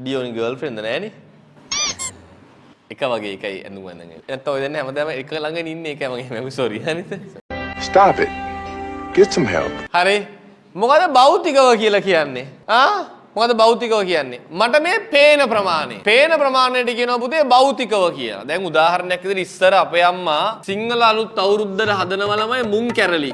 ඩියෝනි girlfriend නෑනේ. එක වගේ එකයි ඇඳුම ඇඳගෙන. නැත්නම් ඔය දෙන්නේ හැමදාම එක ළඟ ඉන්නේ එකයි මගේ මම සෝරි හරිද? Stop it. Get some help. හරි. මොකද භෞතිකව කියලා කියන්නේ? මොකද භෞතිකව කියන්නේ? මට මේ පේන ප්‍රමාණය. පේන ප්‍රමාණයට කියනවා පුතේ භෞතිකව කියලා. දැන් උදාහරණයක් විදිහට ඉස්සර අපේ අම්මා සිංහල අලුත් අවුරුද්දට හදනවා ළමයි මුං කැරලි.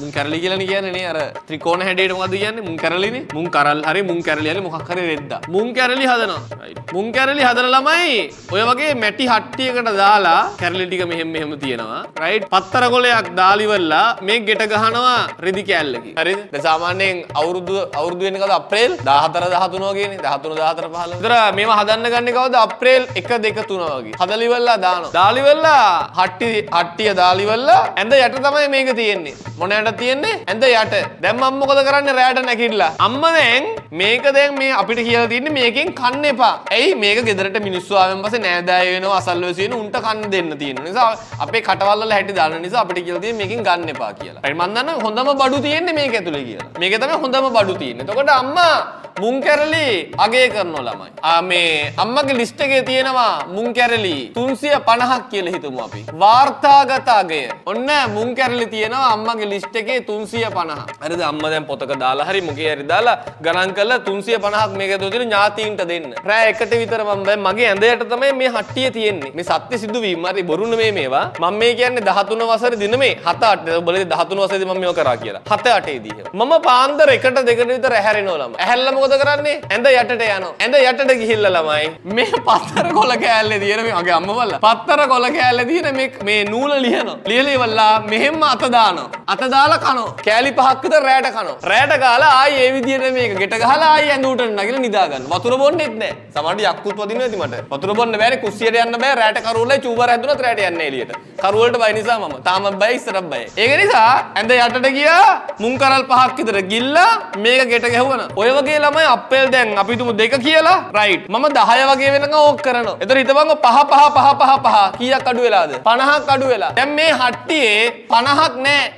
මුං කැරලි කියලානේ කියන්නේ නේ අර ත්‍රිකෝණ හැඩයට මොකද්ද කියන්නේ? මුං කැරලිනේ. මුං කරල් හරි මුං කැරලි හරි මොකක් හරි රෙද්දා. මුං කැරලි හදනවා. රයිට්. මුං කැරලි හදන ළමයි ඔය වගේ මැටි හට්ටියකට දාලා කැරලි ටික මෙහෙම තියෙනවා. රයිට්. පත්තර කොලයක් දාලිවලා මේ ගෙට ගහනවා රෙදි කෑල්ලකින්. හරිද? දැන් සාමාන්‍යයෙන් අවුරුදු වෙන්නේ කවද? අප්‍රේල් 14 13 වගේනේ. 13 14 15. ඒතර මේවා හදන්න ගන්නේ කවද? අප්‍රේල් 1 2 3 වගේ. හදලිවලා දානවා. දාලිවලා හට්ටිය දාලිවලා ඇඳ යට තමයි මේක තියෙන්නේ. මොන යට තියෙන්නේ? ඇඳ යට. දැන් මම මොකද කරන්නේ? රැයට නැගිටලා. අම්මා දැන් මේක දැන් මේ අපිට කියලා තින්නේ මේකෙන් කන්න එපා. ඇයි මේක ගෙදරට මිනිස්සු ආවෙන් පස්සේ නෑදෑය වෙනවා අසල්වැසි වෙන උන්ට කන්න දෙන්න තියෙන නිසා අපේ කටවල් වල හැටි දාන නිසා අපිට කියලා තියෙන්නේ මේකෙන් ගන්න එපා කියලා. හරි මම දන්නවා හොඳම බඩු තියෙන්නේ මේක ඇතුලේ කියලා. මේක තමයි හොඳම බඩු තියෙන්නේ. එතකොට අම්මා මුං කැරලි අගය කරනවා ළමයි. මේ අම්මගේ ලිස්ට් එකේ තියෙනවා මුං කැරලි 350ක් කියලා හිතමු අපි. වාර්තාගත අගය. ඔන්න මුං කැරලි තියෙනවා අම්මගේ ලිස්ට් එකේ 350. හරිද? අම්මා දැන් පොතක දාලා හරි මොකේ හරි දාලා ගණන් කරලා 350ක් මේක ඇතුලේ තියෙන ඥාතීන්ට දෙන්න. රෑ එකට විතර මම දැන් මගේ ඇඳ යට තමයි මේ හට්ටිය තියෙන්නේ. මේ සත්‍ය සිදුවීම හරි බොරු නෙමෙයි මේවා. මම මේ කියන්නේ 13 වසරේ දිනමේ 7 8 ඔබලේ 13 වසරේදී මම මේව කරා කියලා. 7 8 දී. මම පාන්දර 1ට 2ට විතර ඇහැරෙනවා ළමයි. ඇහැරලා මොකද කරන්නේ? ඇඳ යටට යනවා. ඇඳ යටට ගිහිල්ලා ළමයි මේ පත්තර කොළ කෑල්ලේ තියෙන මේ මගේ අම්මා බලලා. පත්තර කොළ කෑල්ලේ තියෙන මේ නූල ලියනවා. ලියලිවලා මෙහෙම අත දානවා. අත දාලා කනවා. කෑලි 5ක් විතර රැයට කනවා. රැයට කාලා ආයි ඒ විදිහට මේක ගෙට ගහලා ආයි ඇඳ උඩට නගිලා නිදා ගන්න. වතුර බොන්නෙත් නැහැ. සමහරට යක්කුත් වදින්න ඇති මට. වතුර බොන්න බෑනේ කුස්සියට යන්න බෑ. රැයට කරුවලයි චූබර හැදුනත් රැයට යන්නේ එළියට. කරුවලට බය නිසා මම තාම බය ඉස්සරහ බය. ඒක නිසා ඇඳ යටට ගියා මුං කරල් 5ක් විතර ගිල්ලා මේක ගෙට ගැහුවන. ඔය වගේ ළමයි අප්‍රේල් දැන් අපි තුමු 2 කියලා රයිට්. මම 10 වගේ වෙනකන් ඕක කරනවා. එතන හිතපන්කො 5 කීයක් අඩු වෙලාද? 50ක් අඩු වෙලා. දැන් මේ හට්ටියේ 50ක් නැහැ.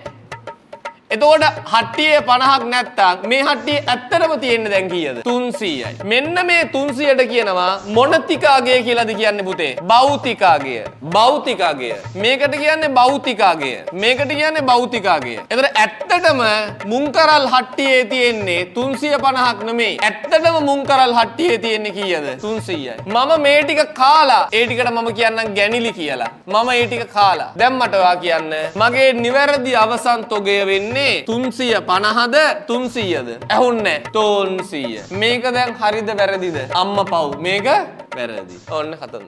එතකොට හට්ටියේ 50ක් නැත්තම් මේ හට්ටියේ ඇත්තටම තියෙන්නේ දැන් කීයද? 300යි. මෙන්න මේ 300ට කියනවා මොනතිකාගය කියලාද කියන්නේ පුතේ? භෞතිකාගය. භෞතිකාගය. මේකට කියන්නේ භෞතිකාගය. මේකට කියන්නේ භෞතිකාගය. එතකොට ඇත්තටම මුංකරල් හට්ටියේ තියෙන්නේ 350ක් නෙමෙයි. ඇත්තටම මුංකරල් හට්ටියේ තියෙන්නේ කීයද? 300යි. මම මේ ටික කාලා ඒ ටිකට මම කියන්නම් ගැනිලි කියලා. මම ඒ ටික කාලා. දැන් මට ඔයා කියන්න මගේ නිවැරදි අවසන් තොගය වෙන්නේ 350ද 300ද? ඇහුන්නේ 300. මේක දැන් හරිද වැරදිද? අම්මා පව්. මේක වැරදි. ඔන්න කතන්දර.